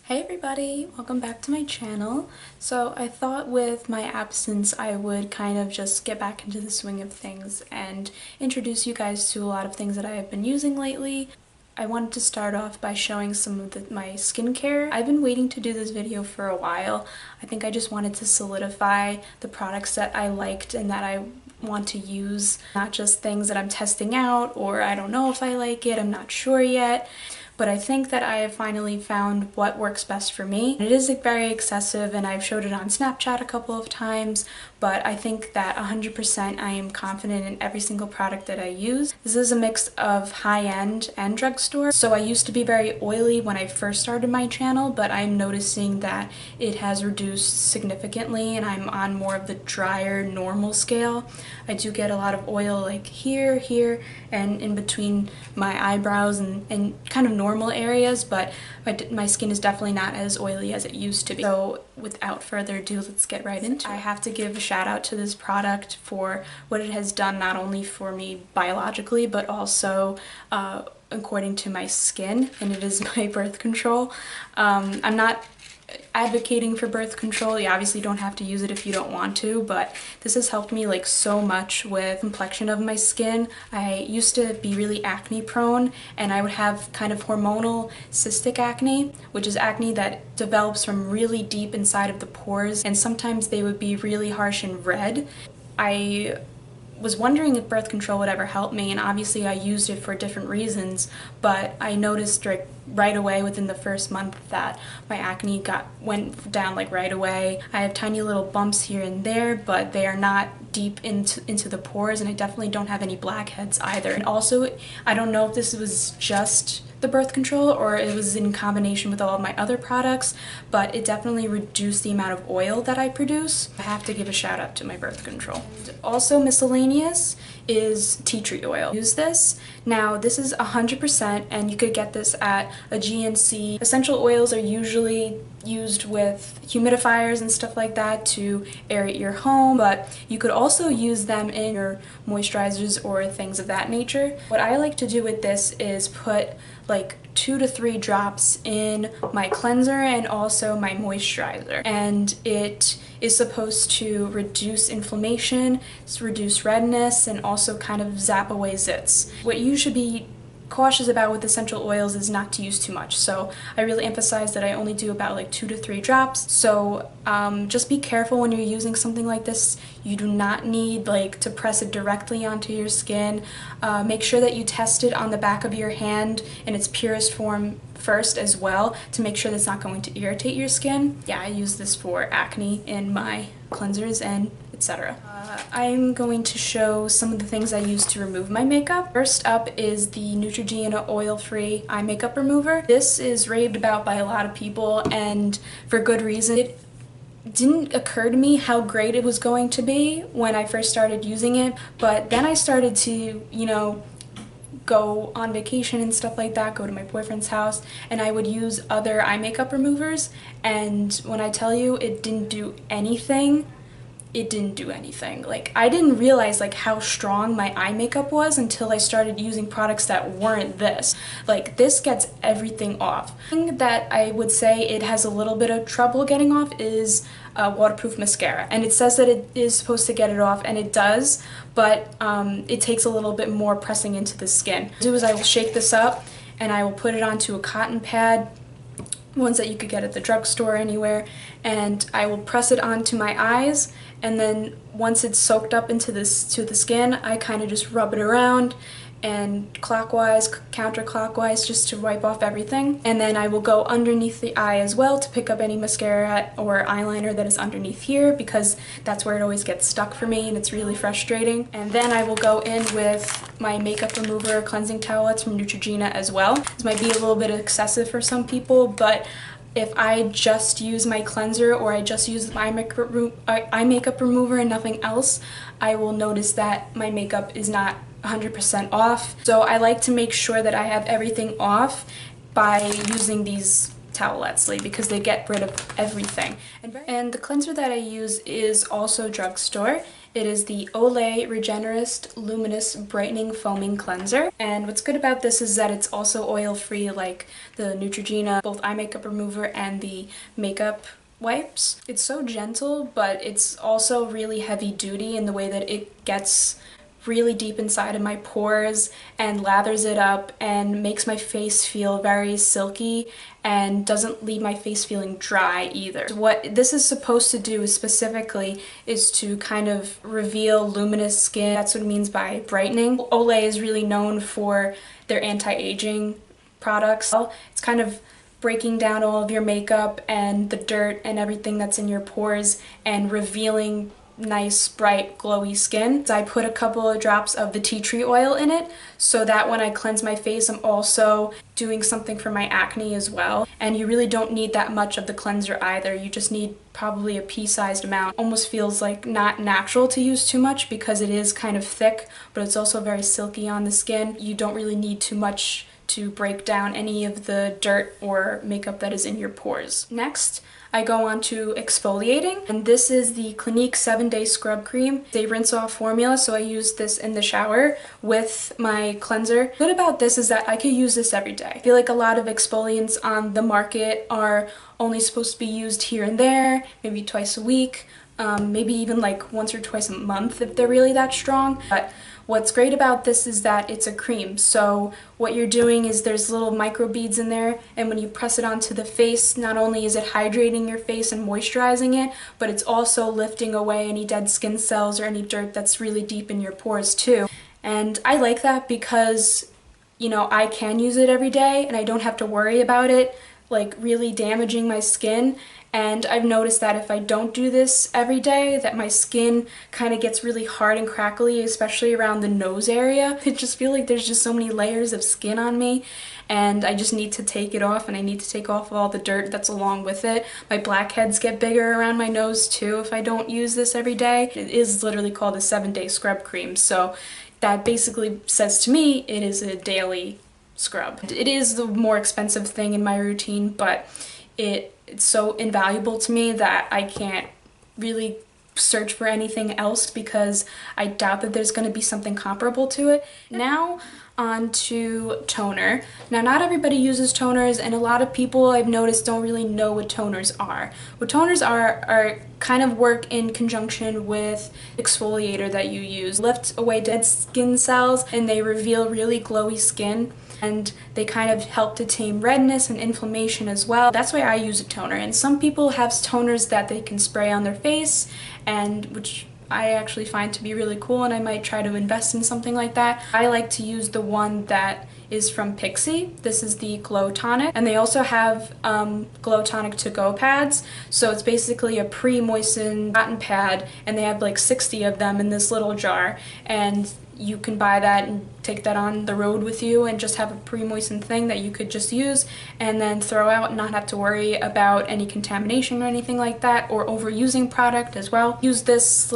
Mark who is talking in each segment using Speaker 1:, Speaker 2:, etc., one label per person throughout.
Speaker 1: Hey everybody, welcome back to my channel. So I thought with my absence I would kind of just get back into the swing of things and introduce you guys to a lot of things that I have been using lately. I wanted to start off by showing some of my skincare. I've been waiting to do this video for a while. I think I just wanted to solidify the products that I liked and that I want to use, not just things that I'm testing out or I don't know if I like it, I'm not sure yet. But I think that I have finally found what works best for me. It is very excessive and I've showed it on Snapchat a couple of times, but I think that 100% I am confident in every single product that I use. This is a mix of high-end and drugstore. So I used to be very oily when I first started my channel, but I'm noticing that it has reduced significantly and I'm on more of the drier, normal scale. I do get a lot of oil like here, and in between my eyebrows and kind of normal areas, but my skin is definitely not as oily as it used to be. So without further ado, let's get right into it. I have to give a shout out to this product for what it has done not only for me biologically, but also according to my skin, and it is my birth control. I'm not advocating for birth control. You obviously don't have to use it if you don't want to, but this has helped me like so much with complexion of my skin. I used to be really acne prone and I would have kind of hormonal cystic acne, which is acne that develops from really deep inside of the pores, and sometimes they would be really harsh and red. I was wondering if birth control would ever help me, and obviously I used it for different reasons, but I noticed right away within the first month that my acne went down like right away. I have tiny little bumps here and there, but they are not deep into the pores, and I definitely don't have any blackheads either. And also, I don't know if this was just the birth control or it was in combination with all of my other products, but it definitely reduced the amount of oil that I produce. I have to give a shout out to my birth control. Also miscellaneous is tea tree oil. Use this. Now this is 100% and you could get this at a GNC. Essential oils are usually used with humidifiers and stuff like that to aerate your home, but you could also use them in your moisturizers or things of that nature. What I like to do with this is put like 2 to 3 drops in my cleanser and also my moisturizer, and it is supposed to reduce inflammation, reduce redness, and also kind of zap away zits. What you should be cautious about with essential oils is not to use too much, so I really emphasize that I only do about like 2 to 3 drops. So just be careful when you're using something like this. You do not need like to press it directly onto your skin. Make sure that you test it on the back of your hand in its purest form first as well to make sure that's not going to irritate your skin. Yeah, I use this for acne in my cleansers and etc. I'm going to show some of the things I use to remove my makeup. First up is the Neutrogena oil-free eye makeup remover. This is raved about by a lot of people, and for good reason. It didn't occur to me how great it was going to be when I first started using it, but then I started to, you know, go on vacation and stuff like that, go to my boyfriend's house, and I would use other eye makeup removers, and when I tell you it didn't do anything, it didn't do anything. Like, I didn't realize like how strong my eye makeup was until I started using products that weren't this. Like, this gets everything off. The thing that I would say it has a little bit of trouble getting off is waterproof mascara, and it says that it is supposed to get it off, and it does, but it takes a little bit more pressing into the skin. What I do is I will shake this up and I will put it onto a cotton pad, ones that you could get at the drugstore anywhere, and I will press it onto my eyes, and then once it's soaked up into the skin, I kind of just rub it around and clockwise, counterclockwise, just to wipe off everything. And then I will go underneath the eye as well to pick up any mascara or eyeliner that is underneath here, because that's where it always gets stuck for me and it's really frustrating. And then I will go in with my makeup remover cleansing towelettes from Neutrogena as well. This might be a little bit excessive for some people, but if I just use my cleanser or I just use my eye makeup remover and nothing else, I will notice that my makeup is not 100% off. So I like to make sure that I have everything off by using these towelettes because they get rid of everything. And the cleanser that I use is also drugstore. It is the Olay Regenerist Luminous Brightening Foaming Cleanser. And what's good about this is that it's also oil-free, like the Neutrogena, both eye makeup remover and the makeup wipes. It's so gentle, but it's also really heavy duty in the way that it gets really deep inside of my pores and lathers it up and makes my face feel very silky and doesn't leave my face feeling dry either. What this is supposed to do specifically is to kind of reveal luminous skin. That's what it means by brightening. Olay is really known for their anti-aging products. It's kind of breaking down all of your makeup and the dirt and everything that's in your pores and revealing nice, bright, glowy skin. So I put a couple of drops of the tea tree oil in it so that when I cleanse my face, I'm also doing something for my acne as well. And you really don't need that much of the cleanser either. You just need probably a pea-sized amount. Almost feels like not natural to use too much because it is kind of thick, but it's also very silky on the skin. You don't really need too much to break down any of the dirt or makeup that is in your pores. Next, I go on to exfoliating, and this is the Clinique 7-Day Scrub Cream. It's a rinse-off formula, so I use this in the shower with my cleanser. Good about this is that I could use this every day. I feel like a lot of exfoliants on the market are only supposed to be used here and there, maybe twice a week, maybe even like once or twice a month if they're really that strong. But what's great about this is that it's a cream, so what you're doing is there's little micro beads in there, and when you press it onto the face, not only is it hydrating your face and moisturizing it, but it's also lifting away any dead skin cells or any dirt that's really deep in your pores too. And I like that because, you know, I can use it every day and I don't have to worry about it like really damaging my skin. And I've noticed that if I don't do this every day, that my skin kind of gets really hard and crackly, especially around the nose area. I just feel like there's just so many layers of skin on me, and I just need to take it off, and I need to take off all the dirt that's along with it. My blackheads get bigger around my nose too if I don't use this every day. It is literally called a 7-day scrub cream, so that basically says to me it is a daily scrub. It is the more expensive thing in my routine, but it's so invaluable to me that I can't really search for anything else because I doubt that there's going to be something comparable to it. Now on to toner. Now not everybody uses toners, and a lot of people I've noticed don't really know what toners are. What toners are kind of work in conjunction with exfoliator that you use. Lift away dead skin cells and they reveal really glowy skin. And they kind of help to tame redness and inflammation as well. That's why I use a toner. And some people have toners that they can spray on their face, and which I actually find to be really cool, and I might try to invest in something like that. I like to use the one that is from Pixi. This is the Glow Tonic, and they also have Glow Tonic to-go pads. So it's basically a pre-moistened cotton pad, and they have like 60 of them in this little jar, and you can buy that and take that on the road with you and just have a pre-moistened thing that you could just use and then throw out and not have to worry about any contamination or anything like that, or overusing product as well. Use this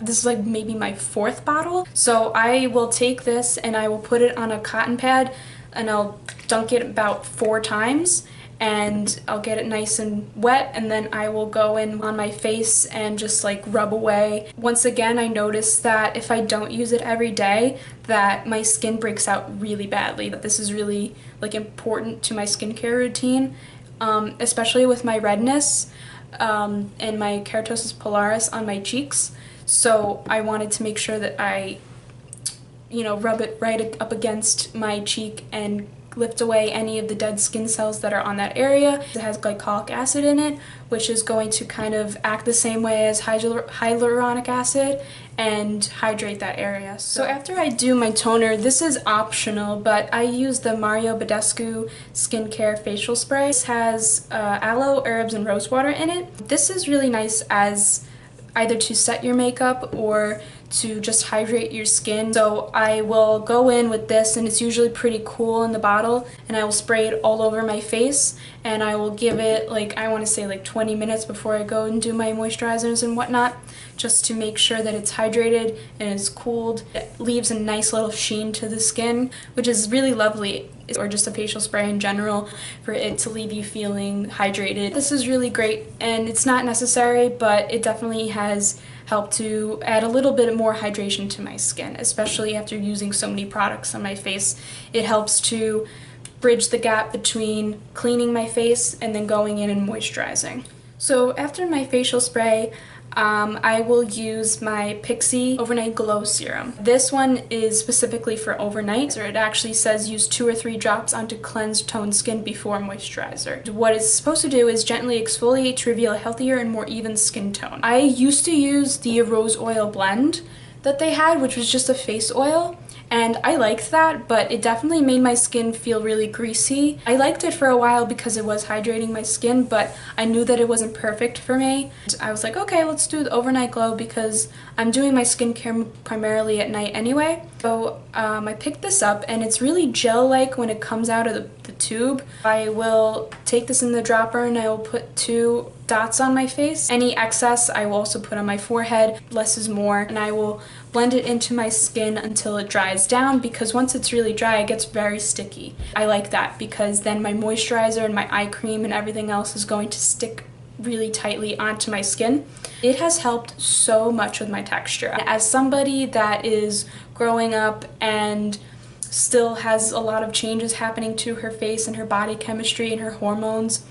Speaker 1: this is like maybe my 4th bottle. So I will take this and I will put it on a cotton pad and I'll dunk it about 4 times, and I'll get it nice and wet, and then I will go in on my face and just like rub away. Once again, I noticed that if I don't use it every day, that my skin breaks out really badly. That this is really like important to my skincare routine, especially with my redness and my keratosis pilaris on my cheeks. So I wanted to make sure that I, you know, rub it right up against my cheek and lift away any of the dead skin cells that are on that area. It has glycolic acid in it, which is going to kind of act the same way as hyaluronic acid and hydrate that area. So after I do my toner, this is optional, but I use the Badescu Skincare Facial Spray. This has aloe, herbs, and rose water in it. This is really nice as either to set your makeup or to just hydrate your skin. So I will go in with this, and it's usually pretty cool in the bottle, and I will spray it all over my face, and I will give it like, I want to say like 20 minutes before I go and do my moisturizers and whatnot, just to make sure that it's hydrated and is cooled. It leaves a nice little sheen to the skin, which is really lovely. or just a facial spray in general for it to leave you feeling hydrated. This is really great, and it's not necessary, but it definitely has helped to add a little bit more hydration to my skin, especially after using so many products on my face. It helps to bridge the gap between cleaning my face and then going in and moisturizing. So after my facial spray, I will use my Pixi Overnight Glow Serum. This one is specifically for overnight, so it actually says use 2 or 3 drops onto cleansed toned skin before moisturizer. What it's supposed to do is gently exfoliate to reveal a healthier and more even skin tone. I used to use the rose oil blend that they had, which was just a face oil, and I liked that, but it definitely made my skin feel really greasy. I liked it for a while because it was hydrating my skin, but I knew that it wasn't perfect for me. I was like, okay, let's do the Overnight Glow because I'm doing my skincare primarily at night anyway. So I picked this up, and it's really gel-like when it comes out of the tube. I will take this in the dropper and I will put 2 dots on my face. Any excess I will also put on my forehead. Less is more, and I will blend it into my skin until it dries down, because once it's really dry it gets very sticky. I like that because then my moisturizer and my eye cream and everything else is going to stick really tightly onto my skin. It has helped so much with my texture. As somebody that is growing up and still has a lot of changes happening to her face and her body chemistry and her hormones,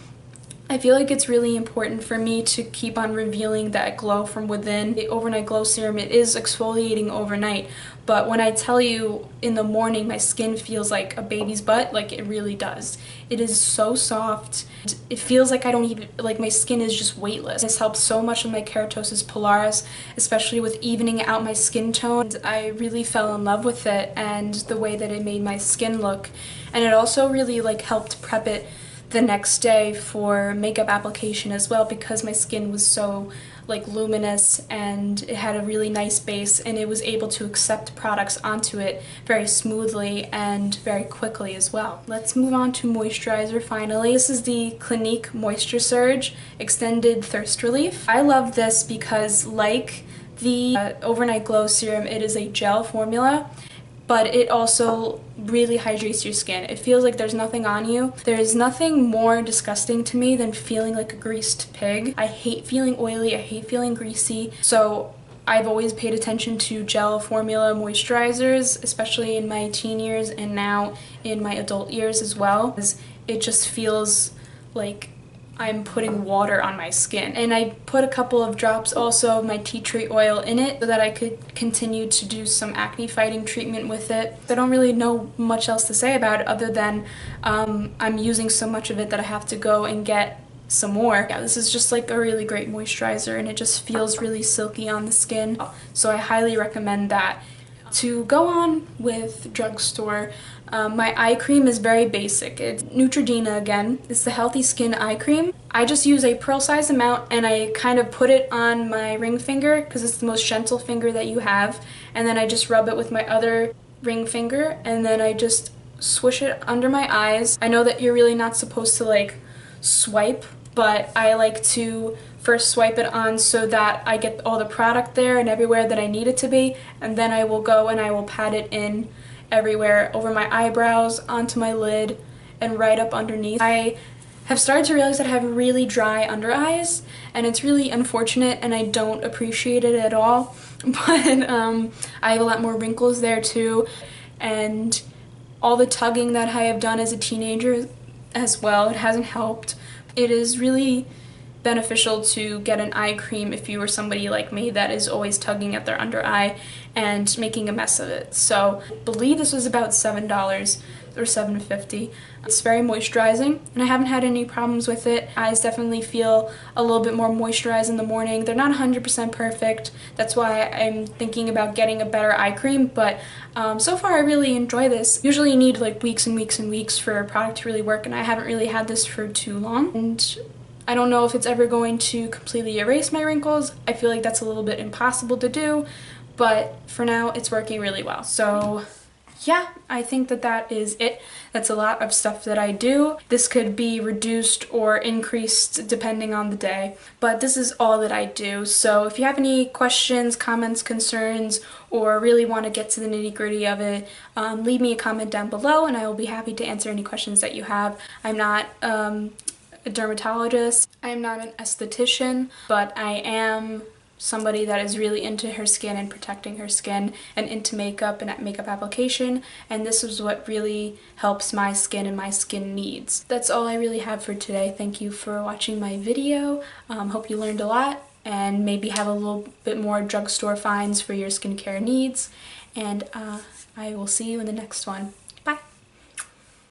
Speaker 1: I feel like it's really important for me to keep on revealing that glow from within. The Overnight Glow Serum, it is exfoliating overnight, but when I tell you in the morning my skin feels like a baby's butt, like it really does. It is so soft. It feels like I don't even, like my skin is just weightless. This helps so much with my keratosis pilaris, especially with evening out my skin tone. I really fell in love with it and the way that it made my skin look, and it also really like helped prep it the next day for makeup application as well, because my skin was so like luminous and it had a really nice base, and it was able to accept products onto it very smoothly and very quickly as well. Let's move on to moisturizer finally. This is the Clinique Moisture Surge Extended Thirst Relief. I love this because, like the Overnight Glow Serum, it is a gel formula, but it also really hydrates your skin. It feels like there's nothing on you. There's nothing more disgusting to me than feeling like a greased pig. I hate feeling oily, I hate feeling greasy, so I've always paid attention to gel formula moisturizers, especially in my teen years and now in my adult years as well. It just feels like I'm putting water on my skin. And I put a couple of drops also of my tea tree oil in it so that I could continue to do some acne fighting treatment with it. I don't really know much else to say about it other than I'm using so much of it that I have to go and get some more. Yeah, this is just like a really great moisturizer, and it just feels really silky on the skin. So I highly recommend that. To go on with drugstore, my eye cream is very basic. It's Neutrogena again. It's the Healthy Skin Eye Cream. I just use a pearl size amount and I kind of put it on my ring finger because it's the most gentle finger that you have, and then I just rub it with my other ring finger, and then I just swish it under my eyes. I know that you're really not supposed to like swipe, but I like to first swipe it on so that I get all the product there and everywhere that I need it to be, and then I will go and I will pat it in everywhere, over my eyebrows, onto my lid, and right up underneath. I have started to realize that I have really dry under eyes, and it's really unfortunate and I don't appreciate it at all, but I have a lot more wrinkles there too, and all the tugging that I have done as a teenager as well, it hasn't helped. It is really beneficial to get an eye cream if you are somebody like me that is always tugging at their under eye and making a mess of it. So I believe this was about $7 or $7.50. It's very moisturizing and I haven't had any problems with it. Eyes definitely feel a little bit more moisturized in the morning. They're not 100% perfect. That's why I'm thinking about getting a better eye cream, but so far I really enjoy this. Usually you need like weeks and weeks and weeks for a product to really work, and I haven't really had this for too long. And I don't know if it's ever going to completely erase my wrinkles. I feel like that's a little bit impossible to do, but for now it's working really well. So yeah, I think that that is it. That's a lot of stuff that I do. This could be reduced or increased depending on the day, but this is all that I do. So if you have any questions, comments, concerns, or really want to get to the nitty-gritty of it, leave me a comment down below and I will be happy to answer any questions that you have. I'm not a dermatologist, I am not an esthetician, but I am somebody that is really into her skin and protecting her skin and into makeup and makeup application, and this is what really helps my skin and my skin needs. That's all I really have for today. Thank you for watching my video. Hope you learned a lot and maybe have a little bit more drugstore finds for your skincare needs, and I will see you in the next one.